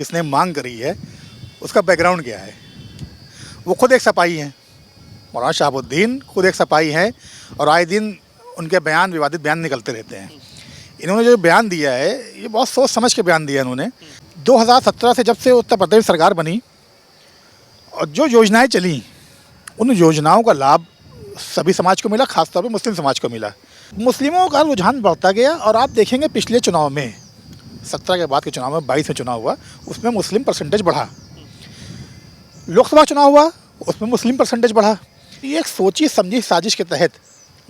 जिसने मांग करी है उसका बैकग्राउंड क्या है। वो खुद एक सपाही हैं, मौलाना शहाबुद्दीन खुद एक सपाही हैं और आए दिन उनके बयान विवादित बयान निकलते रहते हैं। इन्होंने जो बयान दिया है ये बहुत सोच समझ के बयान दिया इन्होंने। 2017 से जब से उत्तर प्रदेश सरकार बनी और जो योजनाएं चली उन योजनाओं का लाभ सभी समाज को मिला, खासतौर पर मुस्लिम समाज को मिला। मुस्लिमों का रुझान बढ़ता गया और आप देखेंगे पिछले चुनाव में 17 के बाद के चुनाव में 22 में चुनाव हुआ, उसमें मुस्लिम परसेंटेज बढ़ा। लोकसभा चुनाव हुआ उसमें मुस्लिम परसेंटेज बढ़ा। ये एक सोची समझी साजिश के तहत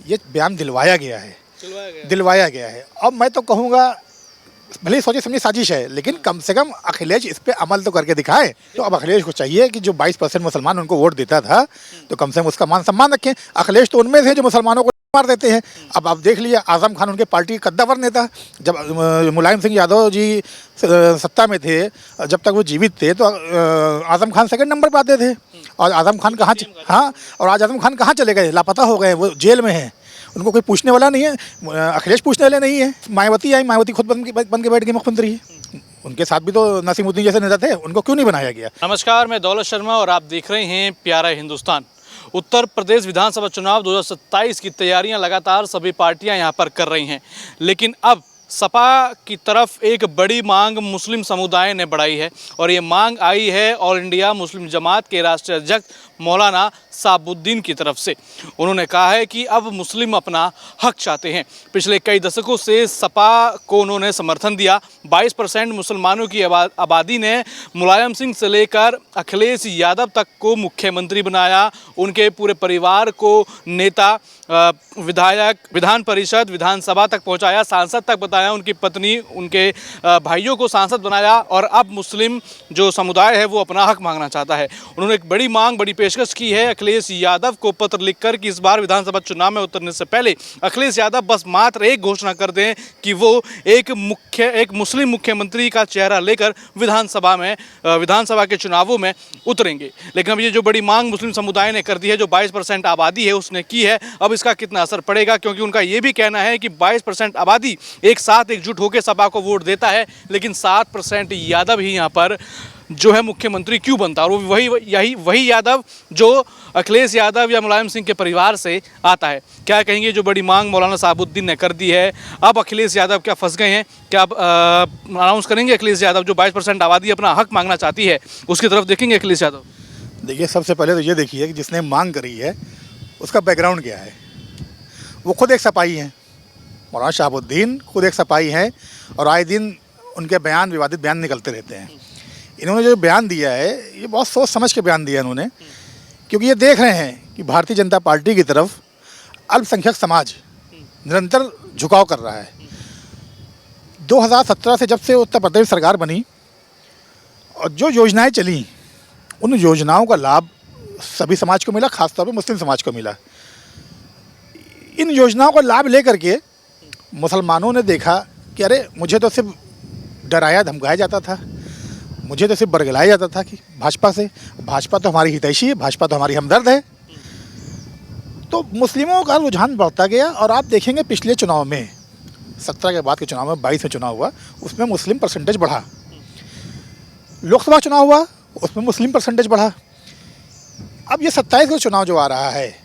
ये बयान दिलवाया गया है। अब मैं तो कहूँगा भले ही सोची समझी साजिश है, लेकिन कम से कम अखिलेश इस पे अमल तो करके दिखाए। तो अब अखिलेश को चाहिए कि जो 22% मुसलमान उनको वोट देता था तो कम से कम उसका मान सम्मान रखें। अखिलेश तो उनमें से जो मुसलमानों को मार देते हैं। अब आप देख लीजिए, आजम खान उनके पार्टी के कद्दावर नेता, जब मुलायम सिंह यादव जी सत्ता में थे, जब तक वो जीवित थे तो आजम खान सेकंड नंबर पर आते थे। और आजम खान और आज आजम खान कहाँ चले गए? लापता हो गए, वो जेल में हैं, उनको कोई पूछने वाला नहीं है। अखिलेश पूछने वाले नहीं है। मायावती आई, मायावती खुद बन के बैठ गई मुख्यमंत्री। उनके साथ भी तो नसीमुद्दीन जैसे नेता थे, उनको क्यों नहीं बनाया गया? नमस्कार, मैं दौलत शर्मा और आप देख रहे हैं प्यारा हिंदुस्तान। उत्तर प्रदेश विधानसभा चुनाव 2027 की तैयारियां लगातार सभी पार्टियां यहां पर कर रही हैं, लेकिन अब सपा की तरफ एक बड़ी मांग मुस्लिम समुदाय ने बढ़ाई है और ये मांग आई है ऑल इंडिया मुस्लिम जमात के राष्ट्रीय अध्यक्ष मौलाना शहाबुद्दीन की तरफ से। उन्होंने कहा है कि अब मुस्लिम अपना हक चाहते हैं। पिछले कई दशकों से सपा को उन्होंने समर्थन दिया। 22% मुसलमानों की आबादी ने मुलायम सिंह से लेकर अखिलेश यादव तक को मुख्यमंत्री बनाया। उनके पूरे परिवार को नेता, विधायक, विधान परिषद, विधानसभा तक पहुंचाया, सांसद तक बताया, उनकी पत्नी, उनके भाइयों को सांसद बनाया और अब मुस्लिम जो समुदाय है वो अपना हक मांगना चाहता है। उन्होंने एक बड़ी मांग, बड़ी पेशकश की है अखिलेश यादव को पत्र लिखकर कि इस बार विधानसभा चुनाव में उतरने से पहले अखिलेश यादव बस मात्र एक घोषणा कर दें कि वो एक मुस्लिम मुख्यमंत्री का चेहरा लेकर विधानसभा के चुनावों में उतरेंगे। लेकिन अब ये जो बड़ी मांग मुस्लिम समुदाय ने कर दी है, जो 22% आबादी है उसने की है, अब इसका कितना असर पड़ेगा? क्योंकि उनका ये भी कहना है कि 22% आबादी एक साथ एकजुट होकर सपा को वोट देता है, लेकिन 7% यादव ही यहाँ पर जो है मुख्यमंत्री क्यों बनता है। और वो वही यादव जो अखिलेश यादव या मुलायम सिंह के परिवार से आता है। क्या कहेंगे जो बड़ी मांग मौलाना शहाबुद्दीन ने कर दी है? अब अखिलेश यादव क्या फंस गए हैं? क्या अब अनाउंस करेंगे अखिलेश यादव? जो 22% आबादी अपना हक मांगना चाहती है उसकी तरफ देखेंगे अखिलेश यादव? देखिए, सबसे पहले तो ये देखिए कि जिसने मांग करी है उसका बैकग्राउंड क्या है। वो खुद एक सपाही हैं, मौलाना शहाबुद्दीन खुद एक सपाही हैं और आए दिन उनके बयान विवादित बयान निकलते रहते हैं। इन्होंने जो बयान दिया है ये बहुत सोच समझ के बयान दिया इन्होंने, क्योंकि ये देख रहे हैं कि भारतीय जनता पार्टी की तरफ अल्पसंख्यक समाज निरंतर झुकाव कर रहा है। 2017 से जब से उत्तर प्रदेश सरकार बनी और जो योजनाएं चली उन योजनाओं का लाभ सभी समाज को मिला, खासतौर पर मुस्लिम समाज को मिला। इन योजनाओं का लाभ लेकर के मुसलमानों ने देखा कि अरे मुझे तो सिर्फ डराया धमकाया जाता था, मुझे तो सिर्फ बरगलाया जाता था कि भाजपा तो हमारी हितैषी है, भाजपा तो हमारी हमदर्द है। तो मुस्लिमों का रुझान बढ़ता गया और आप देखेंगे पिछले चुनाव में 17 के बाद के चुनाव में 22 में चुनाव हुआ, उसमें मुस्लिम परसेंटेज बढ़ा। लोकसभा चुनाव हुआ उसमें मुस्लिम परसेंटेज बढ़ा। अब ये 27 का चुनाव जो आ रहा है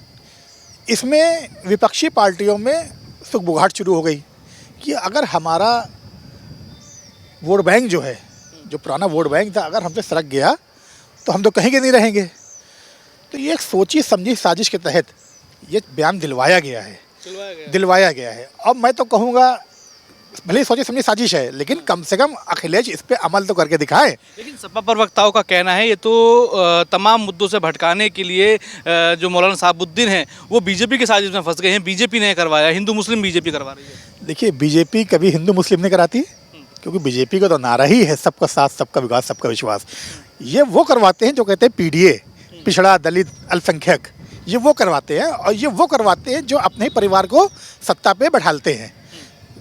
इसमें विपक्षी पार्टियों में सुगबुगाहट शुरू हो गई कि अगर हमारा वोट बैंक जो है, जो पुराना वोट बैंक था, अगर हमसे सरक गया तो हम तो कहीं के नहीं रहेंगे। तो ये एक सोची समझी साजिश के तहत ये बयान दिलवाया गया है। अब मैं तो कहूँगा भले ही सोची समझी साजिश है, लेकिन कम से कम अखिलेश इस पे अमल तो करके दिखाए। लेकिन सपा प्रवक्ताओं का कहना है ये तो तमाम मुद्दों से भटकाने के लिए जो मौलाना शहाबुद्दीन हैं वो बीजेपी के साजिश में फंस गए हैं। बीजेपी ने करवाया, हिंदू मुस्लिम बीजेपी करवा रही है। देखिए, बीजेपी कभी हिंदू मुस्लिम नहीं कराती, क्योंकि बीजेपी का तो नारा ही है सबका साथ, सबका विकास, सबका विश्वास। ये वो करवाते हैं जो कहते हैं पीडीए, पिछड़ा, दलित, अल्पसंख्यक, ये वो करवाते हैं। और ये वो करवाते हैं जो अपने परिवार को सत्ता पे बैठालते हैं।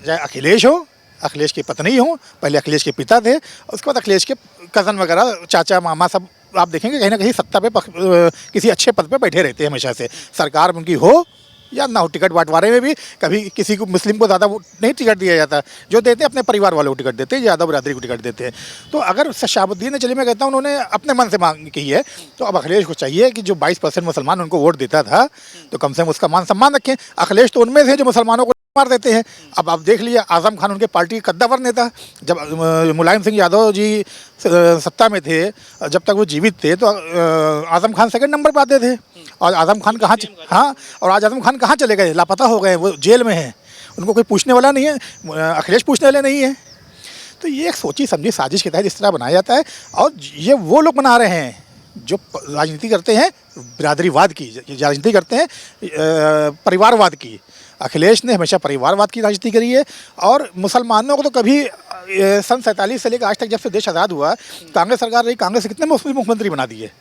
चाहे अखिलेश हो, अखिलेश की पत्नी हो, पहले अखिलेश के पिता थे, उसके बाद अखिलेश के कज़न वगैरह, चाचा, मामा, सब आप देखेंगे कहीं ना कहीं सत्ता पे किसी अच्छे पद पे बैठे रहते हैं हमेशा से। सरकार उनकी हो या ना हो, टिकट बंटवारे में भी कभी किसी को मुस्लिम को ज़्यादा नहीं टिकट दिया जाता, जो देते हैं अपने परिवार वालों को टिकट देते हैं, यादव बिरादरी को टिकट देते हैं। तो अगर शहाबुद्दीन ने, चलिए मैं कहता हूँ उन्होंने अपने मन से मांग की है, तो अब अखिलेश को चाहिए कि जो 22% मुसलमान उनको वोट देता था, तो कम से कम उसका मान सम्मान रखें। अखिलेश तो उनमें से जो मुसलमानों को मार देते हैं। अब आप देख लीजिए, आज़म खान उनके पार्टी के कद्दावर नेता, जब मुलायम सिंह यादव जी सत्ता में थे, जब तक वो जीवित थे, तो आज़म खान सेकंड नंबर पर आते थे। और आज़म खान कहाँ, हाँ, और आज आज़म खान कहाँ चले गए, लापता हो गए, वो जेल में हैं, उनको कोई पूछने वाला नहीं है, अखिलेश पूछने वाले नहीं है। तो ये एक सोची समझी साजिश के तहत इस तरह बनाया जाता है। और ये वो लोग बना रहे हैं जो राजनीति करते हैं बिरादरीवाद की, राजनीति करते हैं परिवारवाद की। अखिलेश ने हमेशा परिवारवाद की राजनीति करी है। और मुसलमानों को तो कभी सन 47 से लेकर आज तक, जब से देश आज़ाद हुआ, कांग्रेस सरकार रही, कांग्रेस से कितने मुस्लिम मुख्यमंत्री बना दिए,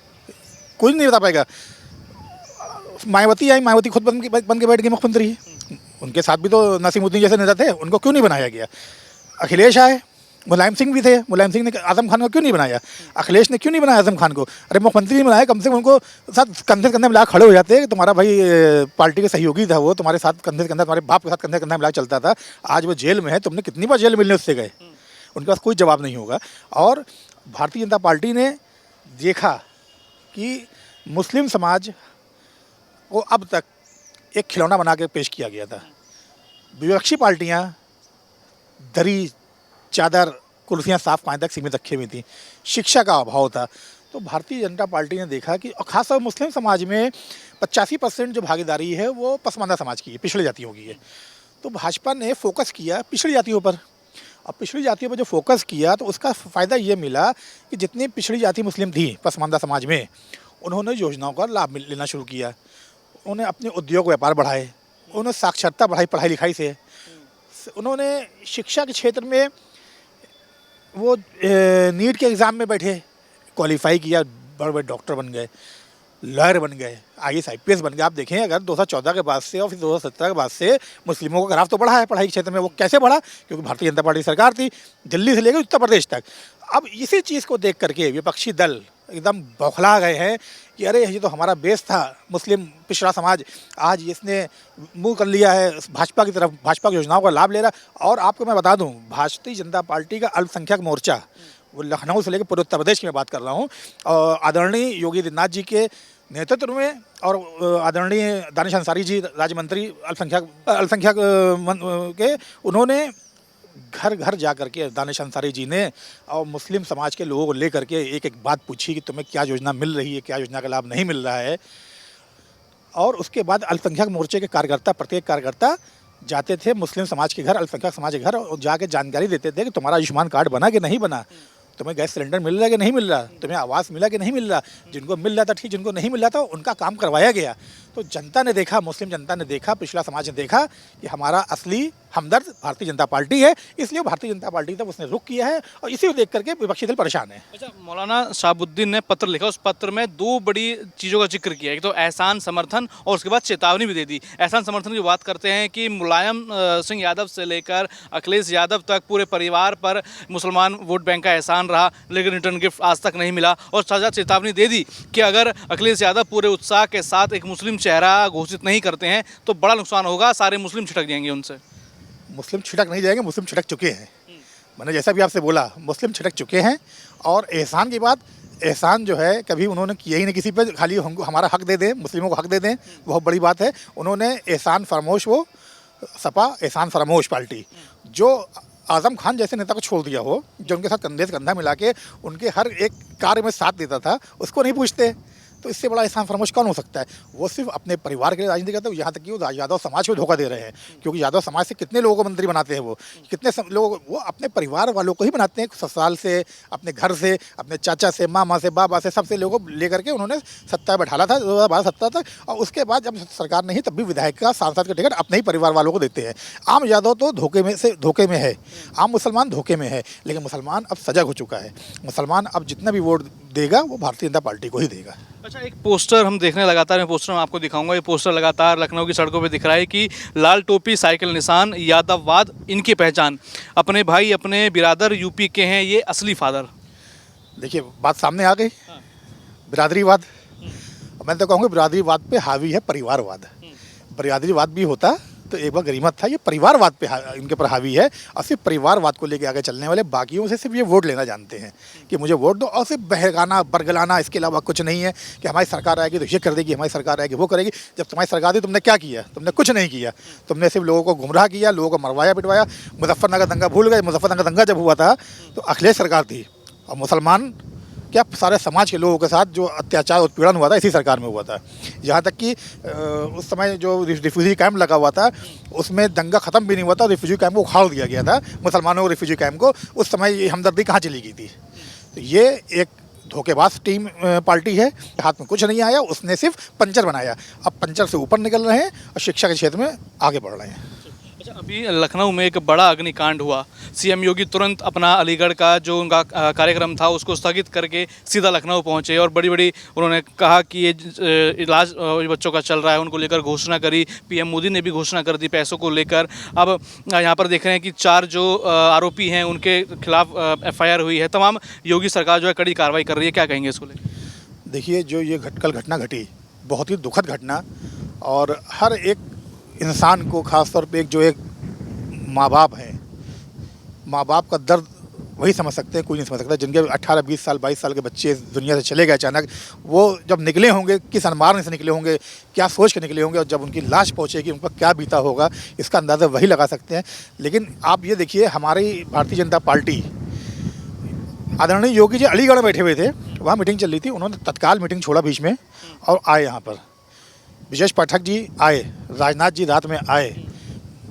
कोई नहीं बता पाएगा। मायावती आई, मायावती खुद बन के बैठ गई मुख्यमंत्री, उनके साथ भी तो नसीमुद्दीन जैसे नेता थे, उनको क्यों नहीं बनाया गया। अखिलेश आए, मुलायम सिंह भी थे, मुलायम सिंह ने आज़म खान को क्यों नहीं बनाया, अखिलेश ने क्यों नहीं बनाया आज़म खान को। अरे मुख्यमंत्री नहीं बनाया, कम से कम उनको साथ कंधे से कंधे मिला खड़े हो जाते कि तुम्हारा भाई पार्टी के सहयोगी था, वो तुम्हारे साथ कंधे से कंधा, तुम्हारे बाप के साथ कंधे से कंधा मिला चलता था, आज वो जेल में है, तुमने कितनी बार जेल मिलने उससे गए, उनके पास कोई जवाब नहीं होगा। और भारतीय जनता पार्टी ने देखा कि मुस्लिम समाज को अब तक एक खिलौना बना के पेश किया गया था। विपक्षी पार्टियां दरी, चादर, कुर्सियां साफ पाए तक सीमित रखी हुई थी, शिक्षा का अभाव था। तो भारतीय जनता पार्टी ने देखा कि और खासतौर मुस्लिम समाज में 85% जो भागीदारी है वो पसमानदा समाज की है, पिछड़ी जातियों की है। तो भाजपा ने फोकस किया पिछड़ी जातियों पर। अब पिछड़ी जातियों पर जो फोकस किया, तो उसका फ़ायदा ये मिला कि जितनी पिछड़ी जाति मुस्लिम थी पसमानदा समाज में, उन्होंने योजनाओं का लाभ लेना शुरू किया, उन्होंने अपने उद्योग व्यापार बढ़ाए, उन्होंने साक्षरता बढ़ाई पढ़ाई लिखाई से, उन्होंने शिक्षा के क्षेत्र में वो नीट के एग्ज़ाम में बैठे, क्वालिफाई किया, बड़े बड़े डॉक्टर बन गए, लॉयर बन गए, IAS IPS बन गए। आप देखें, अगर 2014 के बाद से और फिर 2017 के बाद से मुस्लिमों का ग्राफ तो बढ़ा है पढ़ाई के क्षेत्र में। वो कैसे बढ़ा, क्योंकि भारतीय जनता पार्टी सरकार थी, दिल्ली से लेकर उत्तर प्रदेश तक। अब इसी चीज़ को देख करके विपक्षी दल एकदम बौखला गए हैं कि अरे ये तो हमारा बेस था, मुस्लिम पिछड़ा समाज, आज इसने मुंह कर लिया है भाजपा की तरफ, भाजपा की योजनाओं का लाभ ले रहा। और आपको मैं बता दूं, भारतीय जनता पार्टी का अल्पसंख्यक मोर्चा, वो लखनऊ से लेकर पूरे उत्तर प्रदेश की मैं बात कर रहा हूँ, और आदरणीय योगी आदित्यनाथ जी के नेतृत्व में और आदरणीय दानिश अंसारी जी राज्य मंत्री अल्पसंख्यक के, उन्होंने घर घर जा करके दानिश अंसारी जी ने और मुस्लिम समाज के लोगों को लेकर के एक एक बात पूछी कि तुम्हें क्या योजना मिल रही है, क्या योजना का लाभ नहीं मिल रहा है। और उसके बाद अल्पसंख्यक मोर्चे के कार्यकर्ता, प्रत्येक कार्यकर्ता जाते थे मुस्लिम समाज के घर, अल्पसंख्यक समाज के घर, और जाके जानकारी देते थे कि तुम्हारा आयुष्मान कार्ड बना कि नहीं बना, तुम्हें गैस सिलेंडर मिल रहा है कि नहीं मिल रहा, तुम्हें आवास मिला कि नहीं मिल रहा। जिनको मिल रहा था ठीक, जिनको नहीं मिल रहा था उनका काम करवाया गया। तो जनता ने देखा, मुस्लिम जनता ने देखा, पिछड़ा समाज ने देखा कि हमारा असली हमदर्द भारतीय जनता पार्टी है, इसलिए भारतीय जनता पार्टी तक उसने रुख किया है, और इसी को देख करके विपक्षी दल परेशान है। अच्छा, मौलाना शहाबुद्दीन ने पत्र लिखा, उस पत्र में दो बड़ी चीज़ों का जिक्र किया, एक तो एहसान समर्थन और उसके बाद चेतावनी भी दे दी। एहसान समर्थन की बात करते हैं कि मुलायम सिंह यादव से लेकर अखिलेश यादव तक पूरे परिवार पर मुसलमान वोट बैंक का एहसान रहा, लेकिन रिटर्न गिफ्ट आज तक नहीं मिला। और साझा चेतावनी दे दी कि अगर अखिलेश यादव पूरे उत्साह के साथ एक मुस्लिम चेहरा घोषित नहीं करते हैं तो बड़ा नुकसान होगा, सारे मुस्लिम छिटक जाएंगे उनसे। मुस्लिम छिटक नहीं जाएंगे, मुस्लिम छिटक चुके हैं। मैंने जैसा भी आपसे बोला, मुस्लिम छिटक चुके हैं। और एहसान की बात, एहसान जो है कभी उन्होंने किया ही नहीं किसी पे, खाली हमको हमारा हक दे दें, मुस्लिमों को हक दे दें, बहुत बड़ी बात है। उन्होंने एहसान फरामोश, वो सपा एहसान फरामोश पार्टी, जो आज़म खान जैसे नेता को छोड़ दिया हो, जो उनके साथ कंधे से कंधा मिला के उनके हर एक कार्य में साथ देता था, उसको नहीं पूछते, तो इससे बड़ा एहसान फरामोश कौन हो सकता है। वो सिर्फ अपने परिवार के लिए राजनीति करते हैं, यहाँ तक कि वो यादव समाज को धोखा दे रहे हैं, क्योंकि यादव समाज से कितने लोगों को मंत्री बनाते हैं, वो कितने लोग वो अपने परिवार वालों को ही बनाते हैं, ससुराल से, अपने घर से, अपने चाचा से, मामा से, बाबा से, सबसे लोगों को लेकर के उन्होंने सत्ता बैठाला था 2012 सत्ता तक। और उसके बाद जब सरकार नहीं, तब भी विधायक का, सांसद का टिकट अपने ही परिवार वालों को देते हैं। आम यादव तो धोखे में है, आम मुसलमान धोखे में है, लेकिन मुसलमान अब सजग हो चुका है। मुसलमान अब जितना भी वोट देगा वो भारतीय जनता पार्टी को ही देगा। अच्छा, एक पोस्टर हम देखने लगातार, मैं पोस्टर में आपको दिखाऊंगा, ये पोस्टर लगातार लखनऊ की सड़कों पे दिख रहा है कि लाल टोपी, साइकिल निशान, यादववाद इनकी पहचान, अपने भाई अपने बिरादर यूपी के हैं, ये असली फादर। देखिए बात सामने आ गई, बिरादरीवाद। मैं तो कहूँगा बिरादरीवाद पे हावी है परिवारवाद। बरियादरीवाद भी होता तो एक बार गरीमत था। ये परिवारवाद पे इनके पर हावी है और सिर्फ परिवारवाद को लेके आगे चलने वाले, बाकियों से सिर्फ ये वोट लेना जानते हैं कि मुझे वोट दो, और सिर्फ बहकाना बरगलाना, इसके अलावा कुछ नहीं है कि हमारी सरकार आएगी तो ये कर देगी, हमारी सरकार आएगी वो करेगी। जब तुम्हारी सरकार थी तुमने क्या किया? तुमने कुछ नहीं किया। तुमने सिर्फ लोगों को गुमराह किया, लोगों को मरवाया पिटवाया। मुजफ्फरनगर दंगा भूल गए? मुजफ्फरनगर दंगा जब हुआ था तो अखिलेश सरकार थी, और मुसलमान क्या सारे समाज के लोगों के साथ जो अत्याचार उत्पीड़न हुआ था इसी सरकार में हुआ था। यहाँ तक कि उस समय जो रिफ्यूजी कैंप लगा हुआ था उसमें दंगा ख़त्म भी नहीं हुआ था, रिफ्यूजी कैंप को उखाड़ दिया गया था, मुसलमानों को रिफ्यूजी कैंप को। उस समय ये हमदर्दी कहाँ चली गई थी? तो ये एक धोखेबाज टीम पार्टी है, हाथ में कुछ नहीं आया, उसने सिर्फ पंचर बनाया। अब पंचर से ऊपर निकल रहे हैं और शिक्षा के क्षेत्र में आगे बढ़ रहे हैं। अच्छा, अभी लखनऊ में एक बड़ा अग्निकांड हुआ। सीएम योगी तुरंत अपना अलीगढ़ का जो उनका कार्यक्रम था उसको स्थगित करके सीधा लखनऊ पहुंचे और बड़ी बड़ी उन्होंने कहा कि ये इलाज बच्चों का चल रहा है, उनको लेकर घोषणा करी। पीएम मोदी ने भी घोषणा कर दी पैसों को लेकर। अब यहाँ पर देख रहे हैं कि 4 जो आरोपी हैं उनके खिलाफ FIR हुई है। तमाम योगी सरकार जो है कड़ी कार्रवाई कर रही है, क्या कहेंगे इसको लेकर? देखिए, जो ये कल घटना घटी, बहुत ही दुखद घटना, और हर एक इंसान को, ख़ासतौर पे जो एक माँ बाप हैं, माँ बाप का दर्द वही समझ सकते हैं, कोई नहीं समझ सकता। जिनके 18, 20 साल, 22 साल के बच्चे इस दुनिया से चले गए अचानक, वो जब निकले होंगे किस अनमार्ग से निकले होंगे, क्या सोच के निकले होंगे, और जब उनकी लाश पहुँचेगी उन पर क्या बीता होगा, इसका अंदाज़ा वही लगा सकते हैं। लेकिन आप ये देखिए, हमारी भारतीय जनता पार्टी, आदरणीय योगी जी अलीगढ़ बैठे हुए थे, वहाँ मीटिंग चल रही थी, उन्होंने तत्काल मीटिंग छोड़ा बीच में और आए यहाँ पर। ब्रजेश पाठक जी आए, राजनाथ जी रात में आए,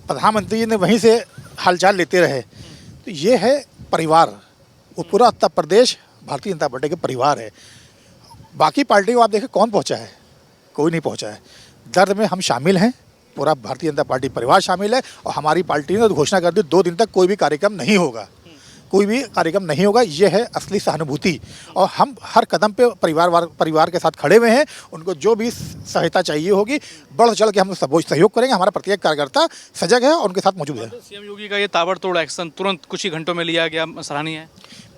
प्रधानमंत्री ने वहीं से हालचाल लेते रहे। तो ये है परिवार, वो पूरा उत्तर प्रदेश भारतीय जनता पार्टी का परिवार है। बाकी पार्टी को आप देखें कौन पहुंचा है? कोई नहीं पहुंचा है। दर्द में हम शामिल हैं, पूरा भारतीय जनता पार्टी परिवार शामिल है, और हमारी पार्टी ने घोषणा कर दी 2 दिन तक कोई भी कार्यक्रम नहीं होगा, कोई भी कार्यक्रम नहीं होगा। ये है असली सहानुभूति, और हम हर कदम पे परिवार के साथ खड़े हुए हैं। उनको जो भी सहायता चाहिए होगी बढ़ चढ़ के हम सहयोग करेंगे। हमारा प्रत्येक कार्यकर्ता सजग है और उनके साथ मौजूद है। सीएम योगी का ये ताबड़तोड़ एक्शन तुरंत कुछ ही घंटों में लिया गया, सराहनीय है।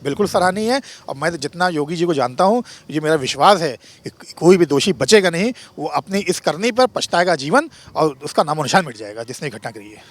बिल्कुल सराहनीय है, और मैं जितना योगी जी को जानता हूँ, ये मेरा विश्वास है कि कोई भी दोषी बचेगा नहीं। वो अपनी इस करनी पर पछताएगा जीवन, और उसका नामो निशान मिट जाएगा जिसने घटना करी है।